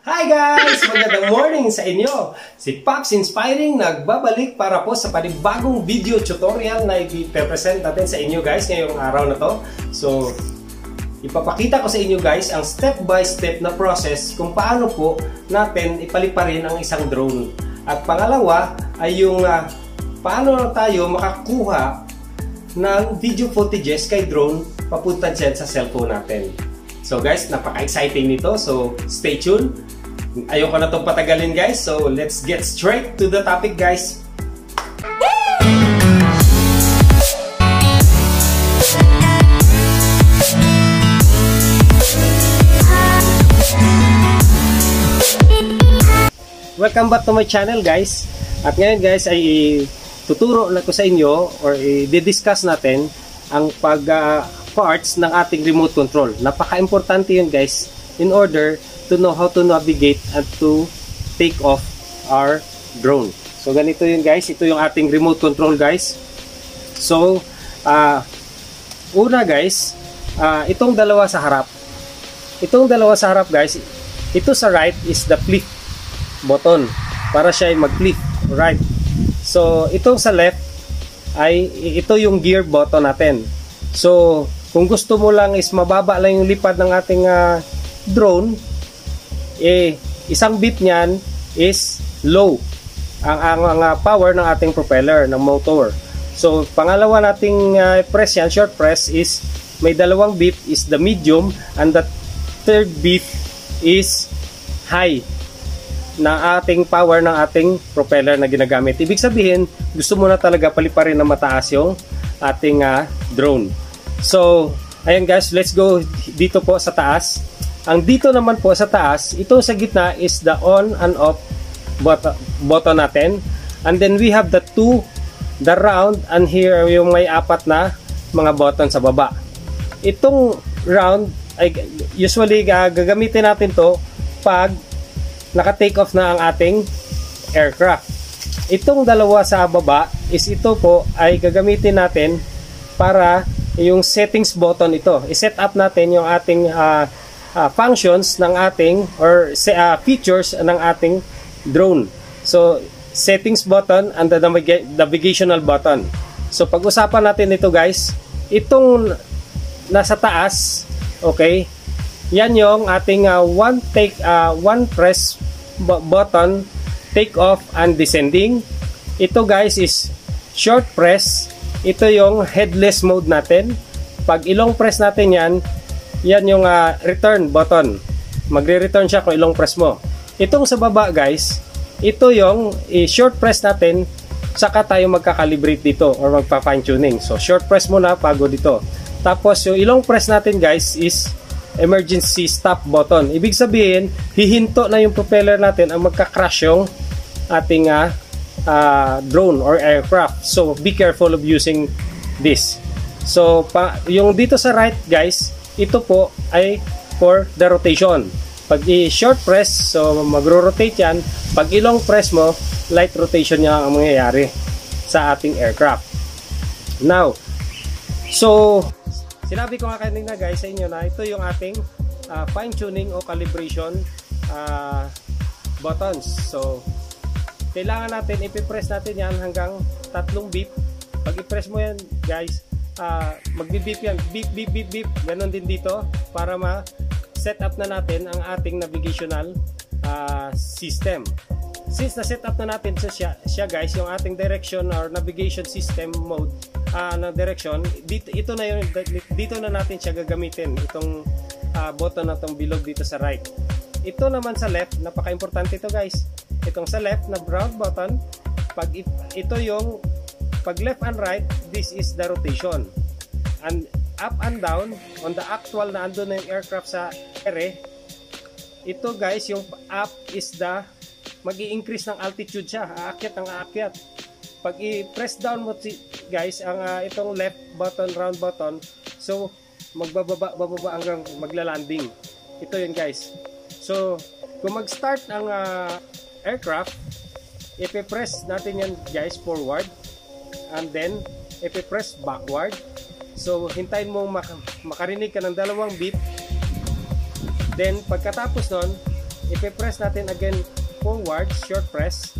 Hi guys! Magandang morning sa inyo! Si Pops Inspiring nagbabalik para po sa panibagong video tutorial na ipipresent natin sa inyo guys ngayong araw na to. So, ipapakita ko sa inyo guys ang step by step na process kung paano po natin ipaliparin ang isang drone. At pangalawa ay yung paano tayo makakuha ng video footages kay drone papunta dyan sa cellphone natin. So guys, napaka-exciting nito. So, stay tuned. Ayoko na itong patagalin guys. So, let's get straight to the topic guys. Welcome back to my channel guys. At ngayon guys ay tuturo na ko sa inyo or i-discuss natin ang parts ng ating remote control. Napaka-importante yun guys in order to know how to navigate and to take off our drone. So ganito yun guys, ito yung ating remote control guys. So una guys, itong dalawa sa harap. Itong dalawa sa harap guys, ito sa right is the flip button para siya ay mag-flip, right? So itong sa left ay ito yung gear button natin. So kung gusto mo lang is mababa lang yung lipad ng ating drone, isang beep niyan is low ang power ng ating propeller ng motor. So pangalawa nating press yan, short press is may dalawang beep is the medium, and the third beep is high na ating power ng ating propeller na ginagamit. Ibig sabihin, gusto mo na talaga paliparin na mataas yung ating drone. So ayan guys, let's go dito po sa taas. Ang dito naman po sa taas, ito sa gitna is the on and off button natin. And then we have the round, and here yung may apat na mga button sa baba. Itong round, ay usually gagamitin natin to pag naka-take off na ang ating aircraft. Itong dalawa sa baba is ito po ay gagamitin natin para yung settings button ito. I-set up natin yung ating functions ng ating or features ng ating drone. So settings button and the navigational button. So pag-usapan natin ito guys, itong nasa taas, okay, yan yung ating one press button, take off and descending. Ito guys is short press. Ito yung headless mode natin. Pag ilong press natin yan yung return button. Magre-return siya kung ilong press mo. Itong sa baba guys, ito yung short press natin, saka tayo magka-calibrate dito or magpa-fine tuning. So short press muna bago dito. Tapos yung ilong press natin guys is emergency stop button. Ibig sabihin, hihinto na yung propeller natin ang magka-crash yung ating drone or aircraft. So be careful of using this. So yung dito sa right guys, ito po ay for the rotation. Pag i-short press, so magro-rotate yan. Pag ilong press mo, light rotation niya ang mangyayari sa ating aircraft. Now, so sinabi ko nga kanina guys sa inyo na ito yung ating fine tuning o calibration buttons. So kailangan natin ipipress natin yan hanggang 3 beep. Pag i-press mo yan guys, magbi-beep yan, beep beep beep beep, ganon din dito para ma-set up na natin ang ating navigational system. Since na-set up na natin siya guys, yung ating direction or navigation system mode na direction, dito na natin siya gagamitin, itong button na itong bilog dito sa right. Ito naman sa left, napaka-importante ito guys. Itong sa left na brown button, ito yung pag left and right, this is the rotation. And up and down, on the actual na ando na yung aircraft sa ere, ito guys, yung up is the mag-i-increase ng altitude siya, aakyat ang aakyat. Pag i-press down mo guys, ang itong left button, round button, so magbababa hanggang magla-landing. Ito yun guys. So kung mag-start ang aircraft, ipipress natin yan guys forward, and then ipipress backward. So hintayin mo makarinig ka ng 2 beep. Then pagkatapos nun, ipe-press natin again forward, short press,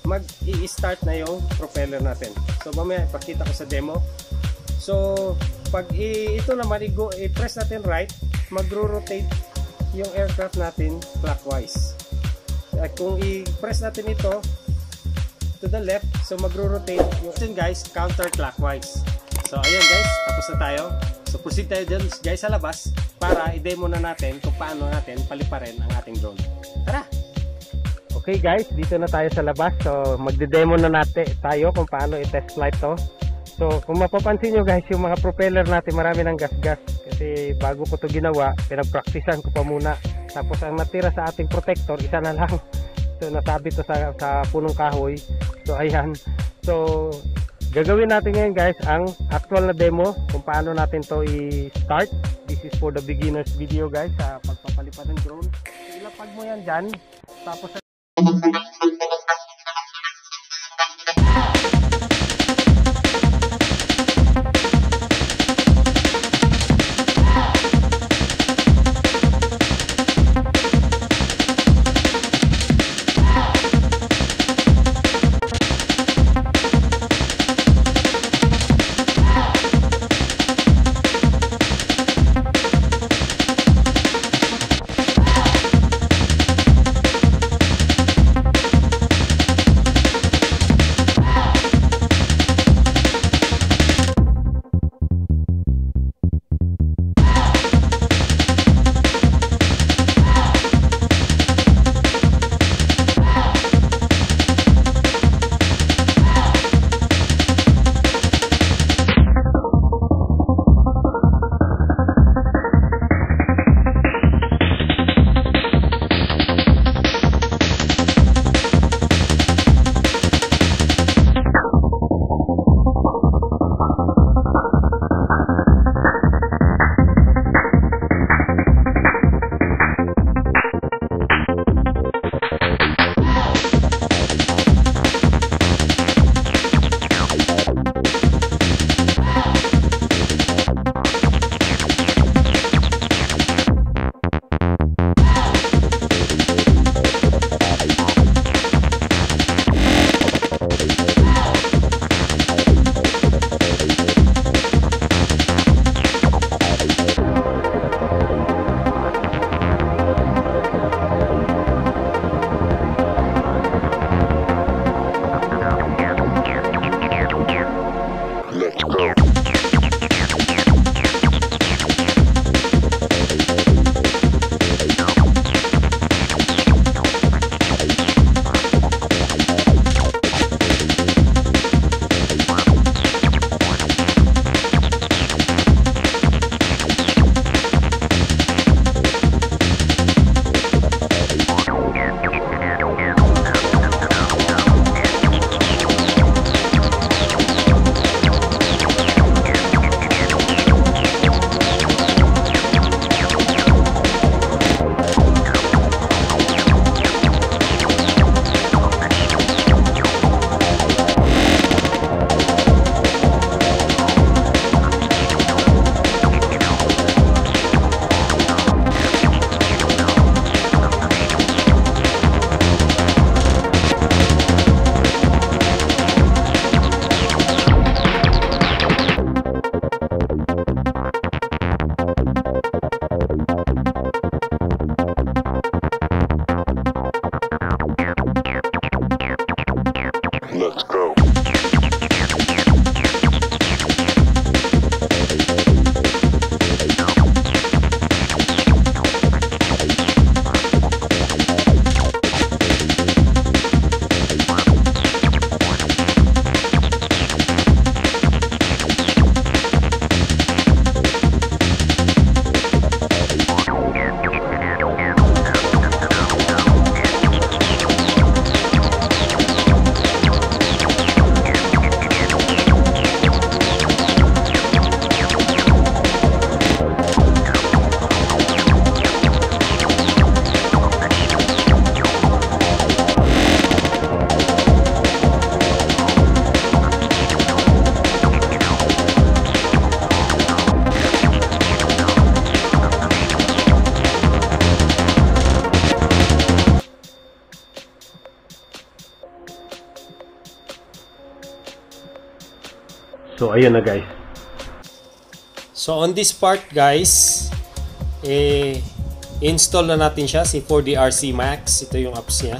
mag-i-start na yung propeller natin. So mamaya ipakita ko sa demo. So pag ito naman i-press natin right, magro-rotate yung aircraft natin clockwise. At kung i-press natin ito to the left, so magro-rotate yung guys counterclockwise. So ayan guys, tapos na tayo. So proceed tayo dyan guys sa labas para i-demo na natin kung paano natin paliparin ang ating drone. Tara! Okay guys, dito na tayo sa labas. So magde-demo na natin tayo kung paano i-test flight to. So kung mapapansin nyo guys, yung mga propeller natin marami ng gas-gas. Kasi bago ko to ginawa, pinag-practicean ko pa muna. Tapos ang natira sa ating protector, isa na lang. So nasabi to sa punong kahoy. So ayan. So gagawin natin ngayon guys ang actual na demo kung paano natin to i-start. This is for the beginners video guys sa pagpapalipad ng drone. So, ilapag mo yan dyan. Tapos So ayun na guys. So on this part guys, install na natin siya, si 4DRC Max. Ito yung apps niya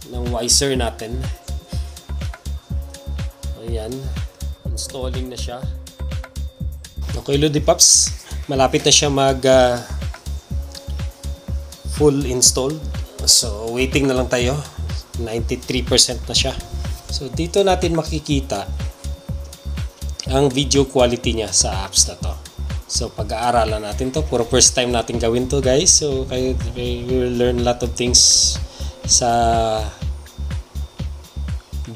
ng Wiser natin. Ayan, installing na siya. Okay Lodi Pops, malapit na siya mag full installed. So waiting na lang tayo. 93% na siya. So dito natin makikita ang video quality niya sa apps na to. So pag-aaralan natin to, puro first time natin gawin to guys. So we will learn a lot of things sa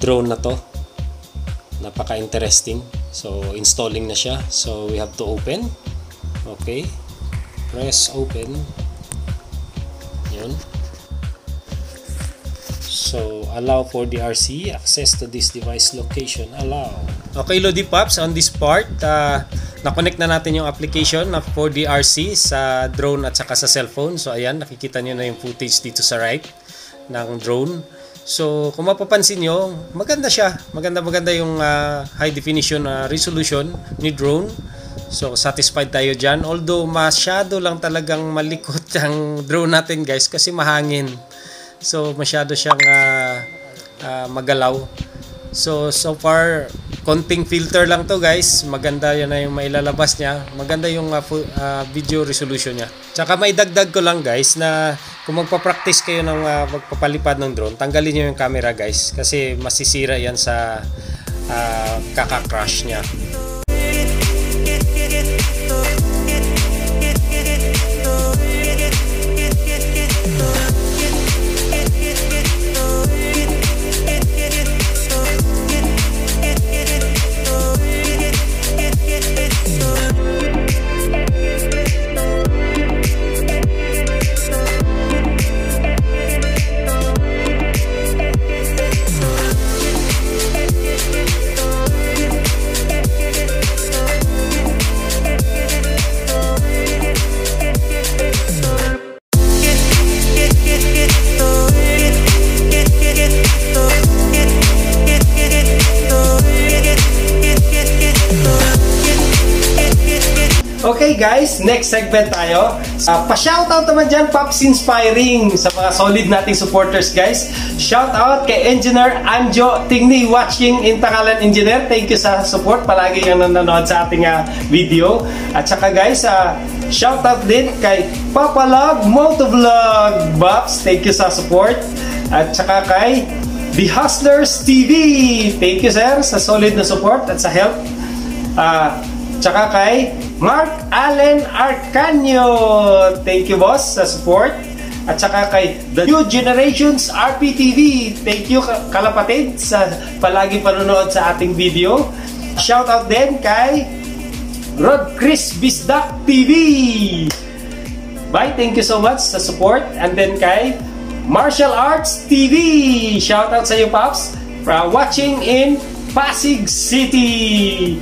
drone na to. Napaka-interesting. So installing na siya. So we have to open. Okay. Press open. Yun. So allow for DRC access to this device location. Allow. Okay Lodi Pops, on this part na-connect na natin yung application na 4DRC sa drone at saka sa cellphone. So ayan, nakikita nyo na yung footage dito sa right ng drone. So kung mapapansin nyo, maganda siya. Maganda yung high definition resolution ni drone. So satisfied tayo dyan. Although masyado lang talagang malikot ang drone natin guys kasi mahangin. So masyado siyang magalaw. So far konting filter lang to guys. Maganda yan na yung mailalabas niya. Maganda yung video resolution niya. Tsaka may dagdag ko lang guys na kung magpa-practice kayo ng magpapalipad ng drone, tanggalin nyo yung camera guys kasi masisira yan sa kaka-crash niya. Okay guys, next segment tayo. Pa-shoutout naman dyan, Pops Inspiring, sa mga solid nating supporters guys. Shoutout kay Engineer Anjo Tingni watching in Takalan Engineer. Thank you sa support. Palagi yung nanonood sa ating video. At saka guys, shoutout din kay Papalog Motovlogg Bops. Thank you sa support. At saka kay The Hustlers TV. Thank you sir sa solid na support at sa help. Tsaka kay Mark Allen Arcanio. Thank you boss sa support. At saka kay The New Generations RPTV. Thank you kalapatid sa palagi panonood sa ating video. Shoutout din kay Rod Chris Bisdak TV. Bye, thank you so much sa support. And then kay Martial Arts TV. Shoutout sa iyo Pops for watching in Pasig City.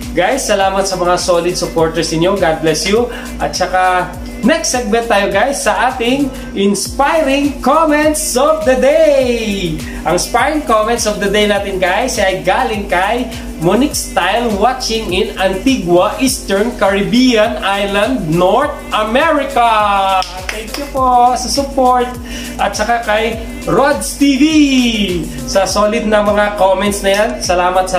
Guys, salamat sa mga solid supporters niyo. God bless you. At saka next segment tayo guys sa ating Inspiring Comments of the Day. Ang Inspiring Comments of the Day natin guys ay galing kay Monique Style watching in Antigua, Eastern Caribbean Island, North America. Thank you po sa support. At saka kay Rods TV sa solid na mga comments na yan. Salamat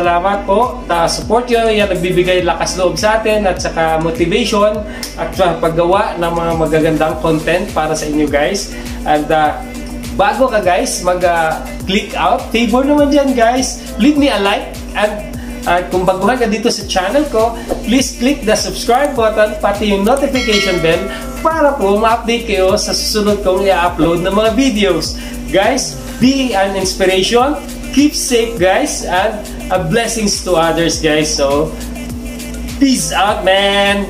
po. Support yun. Yan nagbibigay lakas loob sa atin at saka motivation at paggawa ng mga magagandang content para sa inyo guys. And bago ka guys mag-click out, favor naman dyan guys, leave me a like. And kung baguhan ka dito sa channel ko, please click the subscribe button pati yung notification bell para po ma-update kayo sa susunod kong i-upload ng mga videos. Guys, be an inspiration, keep safe guys, and blessings to others guys. So, peace out man!